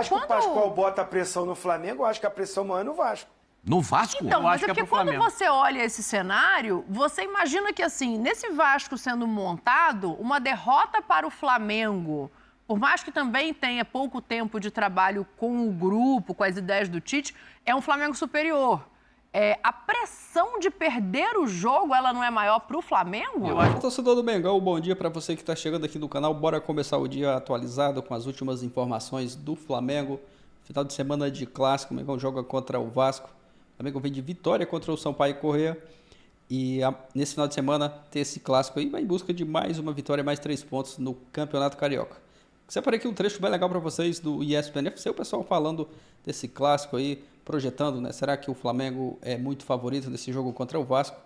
que o Pascoal bota a pressão no Flamengo, eu acho que a pressão maior é no Vasco. No Vasco? Então, mas é porque quando você olha esse cenário, você imagina que, assim, nesse Vasco sendo montado, uma derrota para o Flamengo, por mais que também tenha pouco tempo de trabalho com o grupo, com as ideias do Tite, é um Flamengo superior. A pressão de perder o jogo, ela não é maior para o Flamengo? Eu acho que torcedor do Mengão, bom dia para você que está chegando aqui no canal. Bora começar o dia atualizado com as últimas informações do Flamengo. Final de semana de clássico, o Mengão joga contra o Vasco. O Flamengo vem de vitória contra o Sampaio Corrêa. E nesse final de semana tem esse clássico aí, vai em busca de mais uma vitória, mais 3 pontos no Campeonato Carioca. Separei aqui um trecho bem legal para vocês do ESPN FC, o pessoal falando desse clássico aí, projetando, né? Será que o Flamengo é muito favorito nesse jogo contra o Vasco?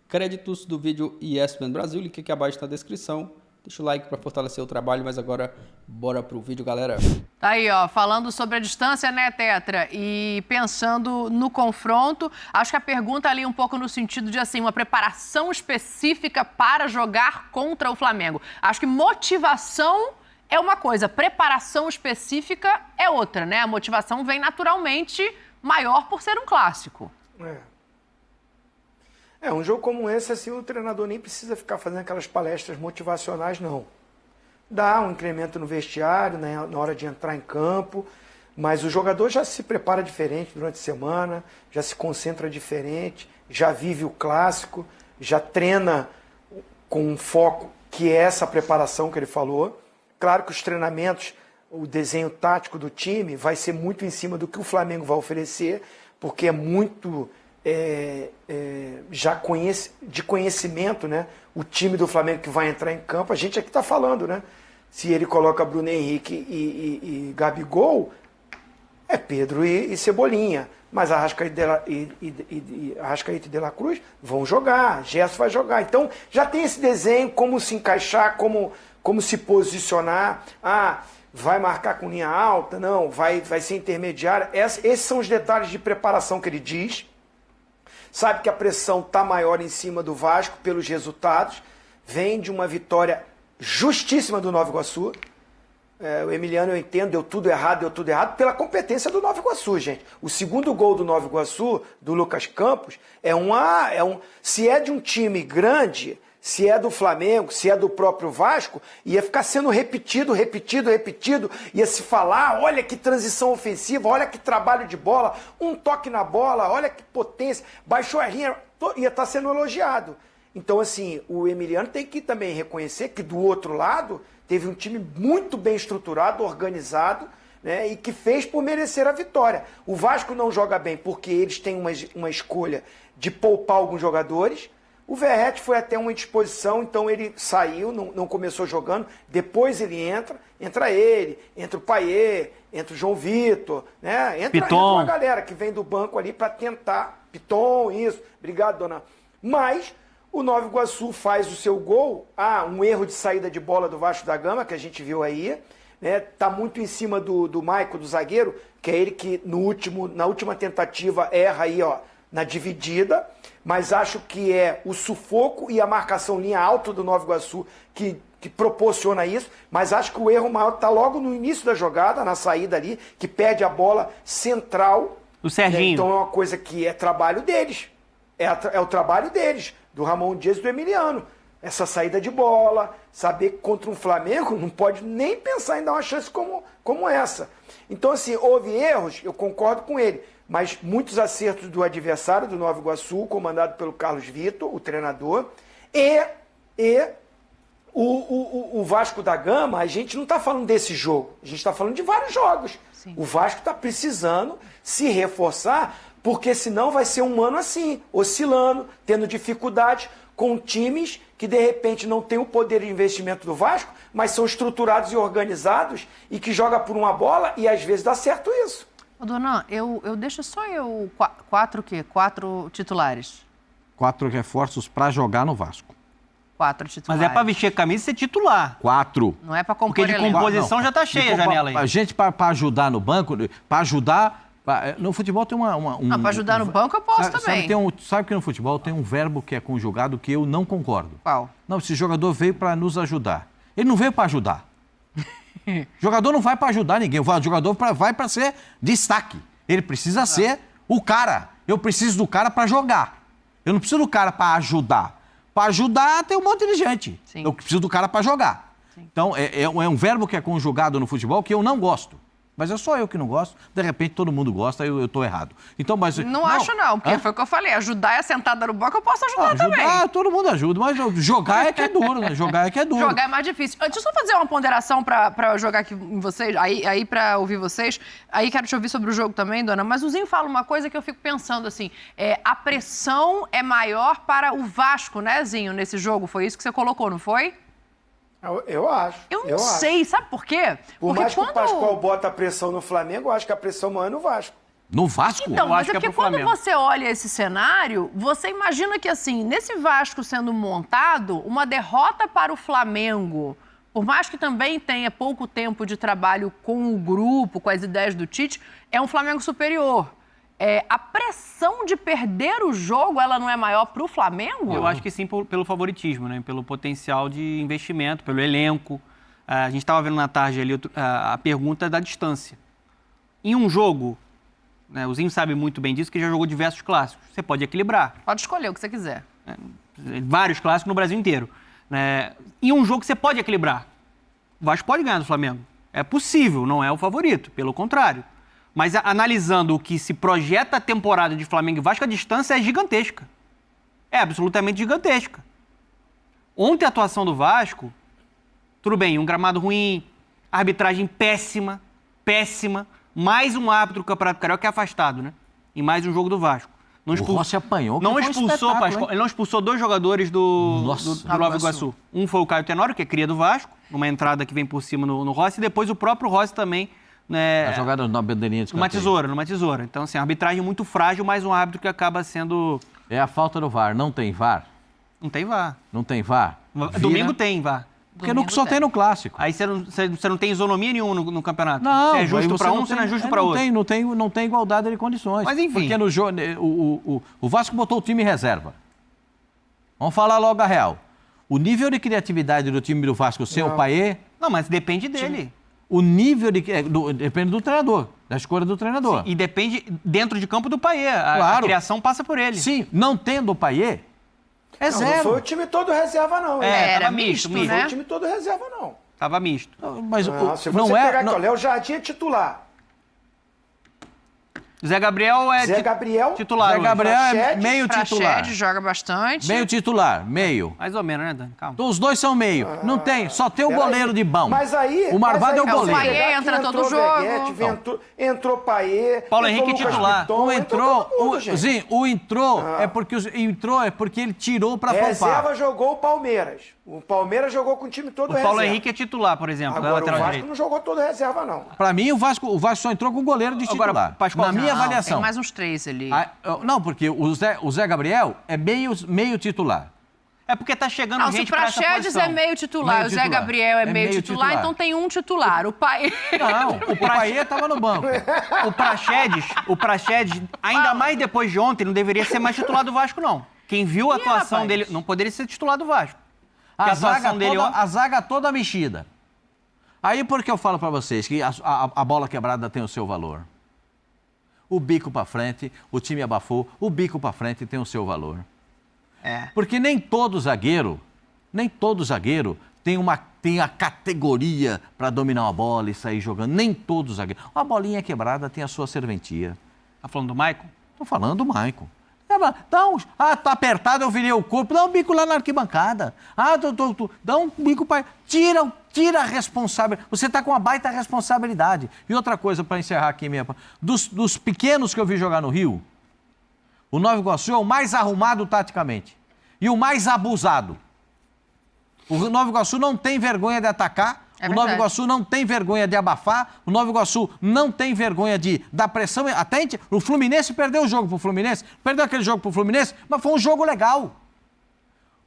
Créditos do vídeo ESPN Brasil, link aqui abaixo na descrição. Deixa o like para fortalecer o trabalho, mas agora bora pro vídeo, galera. Tá aí, ó, falando sobre a distância, né, Tetra? E pensando no confronto, acho que a pergunta ali um pouco no sentido de, assim, uma preparação específica para jogar contra o Flamengo. Acho que motivação é uma coisa, preparação específica é outra, né? A motivação vem naturalmente maior por ser um clássico. Um jogo como esse, assim, o treinador nem precisa ficar fazendo aquelas palestras motivacionais, não. Dá um incremento no vestiário, né, na hora de entrar em campo, mas o jogador já se prepara diferente durante a semana, já se concentra diferente, já vive o clássico, já treina com um foco que é essa preparação que ele falou. Claro que os treinamentos, o desenho tático do time vai ser muito em cima do que o Flamengo vai oferecer, porque é muito... de conhecimento, né? O time do Flamengo que vai entrar em campo, a gente aqui está falando, né? Se ele coloca Bruno Henrique e Gabigol, é Pedro e Cebolinha. Mas Arrascaeta e De La Cruz vão jogar, Gerson vai jogar. Então já tem esse desenho, como se encaixar, como se posicionar. Vai marcar com linha alta? Não, vai ser intermediária. Esses são os detalhes de preparação que ele diz. Sabe que a pressão está maior em cima do Vasco pelos resultados. Vem de uma vitória justíssima do Nova Iguaçu. O Emiliano, eu entendo, deu tudo errado pela competência do Nova Iguaçu, gente. O segundo gol do Nova Iguaçu, do Lucas Campos, se é de um time grande, se é do Flamengo, se é do próprio Vasco, ia ficar sendo repetido, ia se falar, olha que transição ofensiva, olha que trabalho de bola, um toque na bola, olha que potência, baixou a linha, ia estar sendo elogiado. Então, assim, o Emiliano tem que também reconhecer que do outro lado teve um time muito bem estruturado, organizado, né, e que fez por merecer a vitória. O Vasco não joga bem porque eles têm uma escolha de poupar alguns jogadores. O Verratti foi até uma indisposição, então ele saiu, não começou jogando, depois ele entra o Payet, entra o João Vitor, né? Entra uma galera que vem do banco ali para tentar, Piton, isso, obrigado, dona. Mas o Nova Iguaçu faz o seu gol, um erro de saída de bola do Vasco da Gama, que a gente viu aí, né? Tá muito em cima do Maicon, do zagueiro, que é ele que na última tentativa erra aí, ó, na dividida, mas acho que é o sufoco e a marcação linha alta do Nova Iguaçu que proporciona isso, mas acho que o erro maior está logo no início da jogada, na saída ali, que perde a bola central. O Serginho. Então é uma coisa que é trabalho deles, é o trabalho deles, do Ramon Dias e do Emiliano. Essa saída de bola, saber que contra um Flamengo não pode nem pensar em dar uma chance como essa. Então, assim, houve erros, eu concordo com ele, mas muitos acertos do adversário, do Nova Iguaçu, comandado pelo Carlos Vitor, o treinador, e o Vasco da Gama, a gente não está falando desse jogo, a gente está falando de vários jogos. Sim. O Vasco está precisando se reforçar, porque senão vai ser um ano assim, oscilando, tendo dificuldades com times que de repente não têm o poder de investimento do Vasco, mas são estruturados e organizados e que joga por uma bola e às vezes dá certo isso. Ô, Dona, eu deixo só quatro titulares. 4 reforços para jogar no Vasco. 4 titulares. Mas é para vestir a camisa e ser titular. 4. Não é para compor Porque de elenco. composição já tá cheia a janela aí. A gente, para ajudar no banco, para ajudar... No futebol tem para ajudar no banco eu posso também. Sabe que no futebol tem um verbo que é conjugado que eu não concordo. Qual? Não, esse jogador veio para nos ajudar. Ele não veio para ajudar. Jogador não vai para ajudar ninguém, o jogador vai para ser destaque. Ele precisa ser o cara. Eu preciso do cara para jogar. Eu não preciso do cara para ajudar. Para ajudar tem um monte de gente. Sim. Eu preciso do cara para jogar. Sim. Então, é um verbo que é conjugado no futebol que eu não gosto. Mas é só eu que não gosto. De repente, todo mundo gosta e eu estou errado. Então, mas... Não acho, não. Porque foi o que eu falei. Ajudar é sentada no banco, eu posso ajudar também. Todo mundo ajuda. Mas jogar é que é duro, né? Jogar é que é duro. Jogar é mais difícil. Deixa eu só fazer uma ponderação pra jogar aqui em vocês, aí pra ouvir vocês. Aí quero te ouvir sobre o jogo também, dona. Mas o Zinho fala uma coisa que eu fico pensando assim, a pressão é maior para o Vasco, né, Zinho, nesse jogo? Foi isso que você colocou, não foi? Eu acho. Eu não sei, sabe por quê? Por mais que o Pascoal bota a pressão no Flamengo, eu acho que a pressão maior é no Vasco. No Vasco? Então, mas é acho que é porque pro quando Flamengo. você olha esse cenário, você imagina que, assim, nesse Vasco sendo montado, uma derrota para o Flamengo, por mais que também tenha pouco tempo de trabalho com o grupo, com as ideias do Tite, é um Flamengo superior. A pressão de perder o jogo, ela não é maior para o Flamengo? Eu acho que sim, pelo favoritismo, né? Pelo potencial de investimento, pelo elenco. A gente estava vendo na tarde ali a pergunta da distância. Em um jogo, né, o Zinho sabe muito bem disso, que já jogou diversos clássicos. Você pode equilibrar. Pode escolher o que você quiser. Vários clássicos no Brasil inteiro. Né? Em um jogo você pode equilibrar. O Vasco pode ganhar do Flamengo. É possível, não é o favorito, pelo contrário. Mas analisando o que se projeta a temporada de Flamengo e Vasco, a distância é gigantesca. É absolutamente gigantesca. Ontem a atuação do Vasco, tudo bem, um gramado ruim, arbitragem péssima, mais um árbitro do Campeonato Carioca é afastado, né? Em mais um jogo do Vasco. O Rossi apanhou. Não que foi um expulsou, espetáculo, hein? ele não expulsou 2 jogadores do Nova Iguaçu. Um foi o Caio Tenório, que é cria do Vasco, numa entrada que vem por cima no Rossi, e depois o próprio Rossi também. A jogada na bandeirinha de escanteio. Numa tesoura. Então, assim, arbitragem muito frágil, mais um árbitro que acaba sendo... É a falta do VAR. Não tem VAR? Não tem VAR. Não tem VAR? Domingo tem VAR. Porque só tem no clássico. Aí você não tem isonomia nenhuma no campeonato. Não, você é justo para um, não você não é justo para outro. Não tem igualdade de condições. Mas enfim. Porque no jogo, o Vasco botou o time em reserva. Vamos falar logo a real. O nível de criatividade do time do Vasco sem o Payet... Não, mas depende dele. O nível depende do treinador, da escolha do treinador. Sim, e depende dentro de campo do Payet. Claro. A criação passa por ele. Sim, não tendo o Payet, zero. Não foi o time todo reserva, não. hein? Era tava misto, Não né? foi o time todo reserva, não. Tava misto. Mas Se você não pegar é... aqui, ó, Léo Jardim é titular. Zé Gabriel é Zé Gabriel, titular Zé hoje. Gabriel é Praxedes, meio titular. Praxedes joga bastante. Meio titular, meio. Mais ou menos, né, Dani? Calma. Então, os dois são meio. Não tem, só tem o Peraí. goleiro de bom. Mas aí... O Marvado é o mas aí, goleiro. se pegar Payet aqui, entra todo entrou jogo. Veguete, entrou Payet, Paulo entrou Henrique Lucas titular. Piton, entrou todo mundo, gente. Sim, é porque ele tirou pra Reserva poupar. jogou o Palmeiras. O Palmeiras jogou com o time todo O reserva. Paulo Henrique é titular, por exemplo. Agora, o lateral Vasco direito. não jogou todo reserva, não. Pra mim, o Vasco só entrou com o goleiro de Agora, titular. Pascoal, na minha Não, avaliação. tem mais uns 3 ali. Não, porque o Zé Gabriel é meio titular. É porque tá chegando Não, se o gente pra essa Praxedes posição. é meio titular, Meio o Zé titular. Gabriel é É meio meio titular, titular. então tem um titular. O pai. Não, o Payet tava no banco. O Praxedes, ainda mais depois de ontem, não deveria ser mais titular do Vasco, não. Quem viu a atuação rapaz? dele, não poderia ser titular do Vasco. A atuação zaga, dele toda, a zaga toda mexida. Aí por que eu falo pra vocês que a bola quebrada tem o seu valor? O bico pra frente, o time abafou, o bico pra frente tem o seu valor. Porque nem todo zagueiro tem a categoria para dominar uma bola e sair jogando. Nem todo zagueiro. Uma bolinha quebrada tem a sua serventia. Tá falando do Maicon? Tô falando do Maicon. Tá apertado, eu virei o corpo, dá um bico lá na arquibancada. Dá um bico para... Tira a responsabilidade. Você tá com uma baita responsabilidade. E outra coisa para encerrar aqui mesmo. Dos pequenos que eu vi jogar no Rio, o Nova Iguaçu é o mais arrumado taticamente. E o mais abusado. O Nova Iguaçu não tem vergonha de atacar. É o Nova verdade. Iguaçu não tem vergonha de abafar. O Nova Iguaçu não tem vergonha de dar pressão. Até o Fluminense perdeu o jogo pro Fluminense. Perdeu aquele jogo pro Fluminense, mas foi um jogo legal.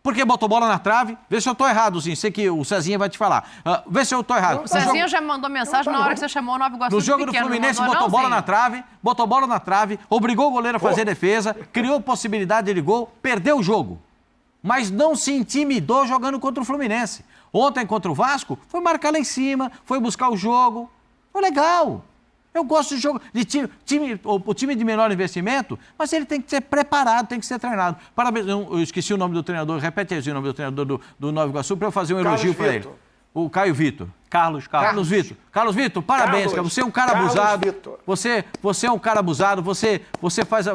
Porque botou bola na trave. Vê se eu tô errado, sim. Sei que o Cezinha vai te falar. Vê se eu tô errado. O Cezinha já mandou mensagem na hora que você chamou o Nova Iguaçu No de jogo do pequeno, não Fluminense, mandou, botou não, bola Zinho? na trave, obrigou o goleiro a fazer defesa, criou possibilidade de gol, perdeu o jogo. Mas não se intimidou jogando contra o Fluminense. Ontem contra o Vasco, foi marcar lá em cima, foi buscar o jogo. Foi legal. Eu gosto de jogo de o time de menor investimento, mas ele tem que ser preparado, tem que ser treinado. Parabéns, eu esqueci o nome do treinador, repete aí o nome do treinador do Nova Iguaçu para eu fazer um elogio para ele. O Caio Vitor. Carlos Vitor. Carlos Vitor, parabéns, cara. Você é um cara abusado. Você é um cara abusado, você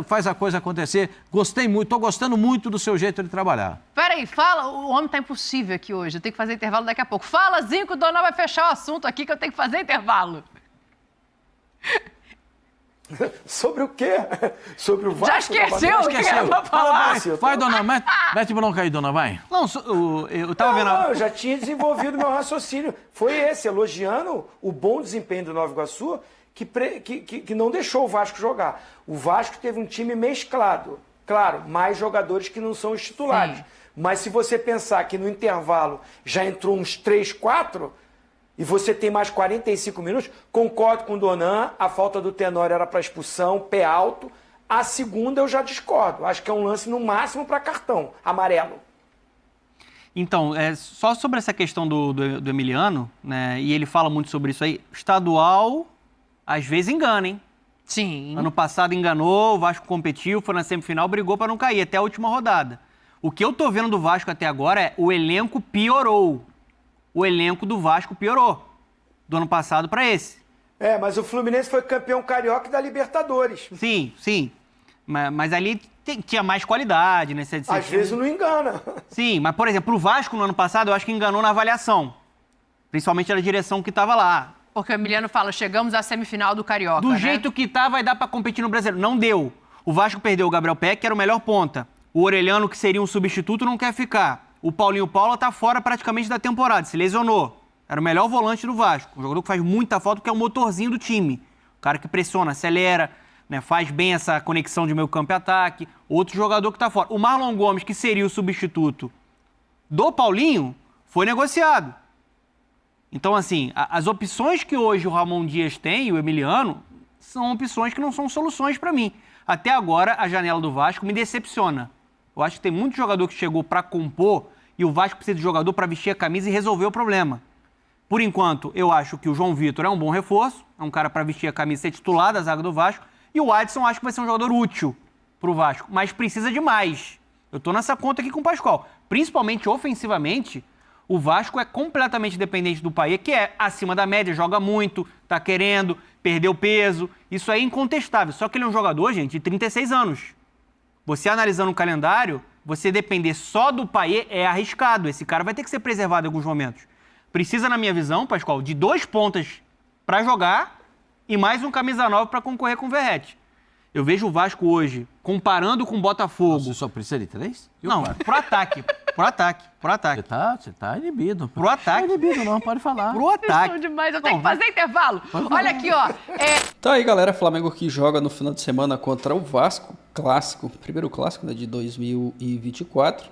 faz a coisa acontecer. Gostei muito, tô gostando muito do seu jeito de trabalhar. Peraí, fala, o homem tá impossível aqui hoje. Eu tenho que fazer intervalo daqui a pouco. Fala, Zinco, o Donal vai fechar o assunto aqui que eu tenho que fazer intervalo. Sobre o quê? Sobre o Vasco? Já esqueceu o que era pra falar? Vai, dona, mete bronca aí, dona, vai. Não, eu tava vendo... Eu já tinha desenvolvido meu raciocínio. Foi esse, elogiando o bom desempenho do Nova Iguaçu, que não deixou o Vasco jogar. O Vasco teve um time mesclado. Claro, mais jogadores que não são os titulares. Sim. Mas se você pensar que no intervalo já entrou uns 3, 4... e você tem mais 45 minutos, concordo com o Donan, a falta do Tenório era para expulsão, pé alto. A segunda eu já discordo. Acho que é um lance no máximo para cartão amarelo. Então, só sobre essa questão do Emiliano, né, e ele fala muito sobre isso aí, estadual, às vezes engana, hein? Sim. Ano passado enganou, o Vasco competiu, foi na semifinal, brigou para não cair, até a última rodada. O que eu tô vendo do Vasco até agora é o elenco piorou. O elenco do Vasco piorou do ano passado para esse. Mas o Fluminense foi campeão carioca e da Libertadores. Sim. Mas ali tinha mais qualidade, né? Às vezes não engana. Sim, mas, por exemplo, o Vasco no ano passado, eu acho que enganou na avaliação. Principalmente a direção que estava lá. Porque o Emiliano fala, chegamos à semifinal do Carioca, do jeito que tá, vai dar para competir no Brasileiro. Não deu. O Vasco perdeu o Gabriel Peck, que era o melhor ponta. O Orelhano, que seria um substituto, não quer ficar. O Paulinho Paula tá fora praticamente da temporada, se lesionou. Era o melhor volante do Vasco. Um jogador que faz muita falta, porque é o motorzinho do time. O cara que pressiona, acelera, né, faz bem essa conexão de meio campo e ataque. Outro jogador que tá fora. O Marlon Gomes, que seria o substituto do Paulinho, foi negociado. Então, assim, as opções que hoje o Ramon Dias tem, o Emiliano, são opções que não são soluções para mim. Até agora, a janela do Vasco me decepciona. Eu acho que tem muito jogador que chegou para compor e o Vasco precisa de jogador para vestir a camisa e resolver o problema. Por enquanto, eu acho que o João Vitor é um bom reforço, é um cara para vestir a camisa e ser titular da zaga do Vasco, e o Adson acho que vai ser um jogador útil para o Vasco, mas precisa de mais. Eu estou nessa conta aqui com o Pascoal. Principalmente ofensivamente, o Vasco é completamente dependente do Payet, que é acima da média, joga muito, está querendo, perdeu peso, isso é incontestável. Só que ele é um jogador, gente, de 36 anos. Você analisando o calendário, você depender só do Payet é arriscado. Esse cara vai ter que ser preservado em alguns momentos. Precisa, na minha visão, Pascoal, de 2 pontas para jogar e mais um camisa 9 para concorrer com o Verratti. Eu vejo o Vasco hoje, comparando com o Botafogo... Você só precisa de 3? Não, pro ataque. Você tá inibido. Pro ataque. Não tá inibido, não, pode falar. Pro ataque. Demais, eu tenho que fazer intervalo. Olha aqui, ó. Tá aí, galera, Flamengo que joga no final de semana contra o Vasco, clássico, primeiro clássico, né, de 2024.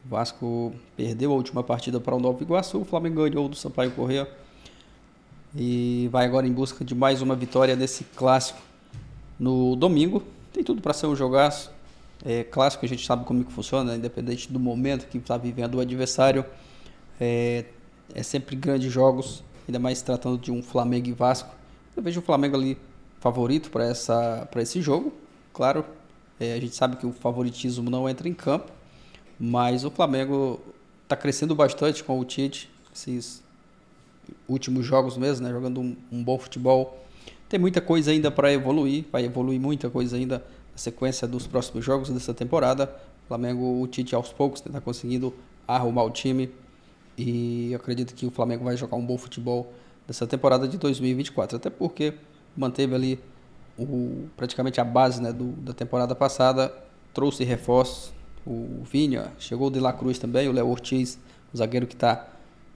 O Vasco perdeu a última partida para o Nova Iguaçu, o Flamengo ganhou do Sampaio Corrêa e vai agora em busca de mais uma vitória nesse clássico no domingo. Tem tudo para ser um jogaço. Clássico, a gente sabe como que funciona, né? Independente do momento que está vivendo o adversário. É sempre grandes jogos, ainda mais tratando de um Flamengo e Vasco. Eu vejo o Flamengo ali favorito para esse jogo. Claro, a gente sabe que o favoritismo não entra em campo, mas o Flamengo está crescendo bastante com o Tite, esses últimos jogos mesmo, né? Jogando um bom futebol. Tem muita coisa ainda para evoluir, vai evoluir muita coisa ainda na sequência dos próximos jogos dessa temporada. O Flamengo, o Tite aos poucos está conseguindo arrumar o time e eu acredito que o Flamengo vai jogar um bom futebol dessa temporada de 2024, até porque manteve ali praticamente a base, né, da temporada passada, trouxe reforços, o Vinha, chegou o De La Cruz também, o Léo Ortiz, o zagueiro que está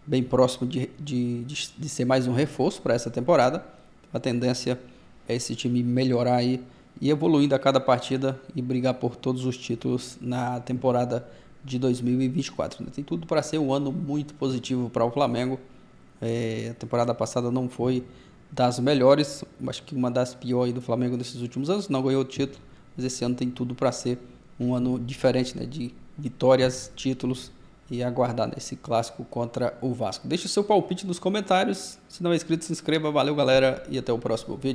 bem próximo de ser mais um reforço para essa temporada. A tendência é esse time melhorar aí e evoluindo a cada partida e brigar por todos os títulos na temporada de 2024. Tem tudo para ser um ano muito positivo para o Flamengo. A temporada passada não foi das melhores, acho que uma das piores do Flamengo nesses últimos anos, não ganhou o título, mas esse ano tem tudo para ser um ano diferente, né, de vitórias, títulos e aguardar nesse clássico contra o Vasco. Deixe o seu palpite nos comentários. Se não é inscrito, se inscreva. Valeu, galera, e até o próximo vídeo.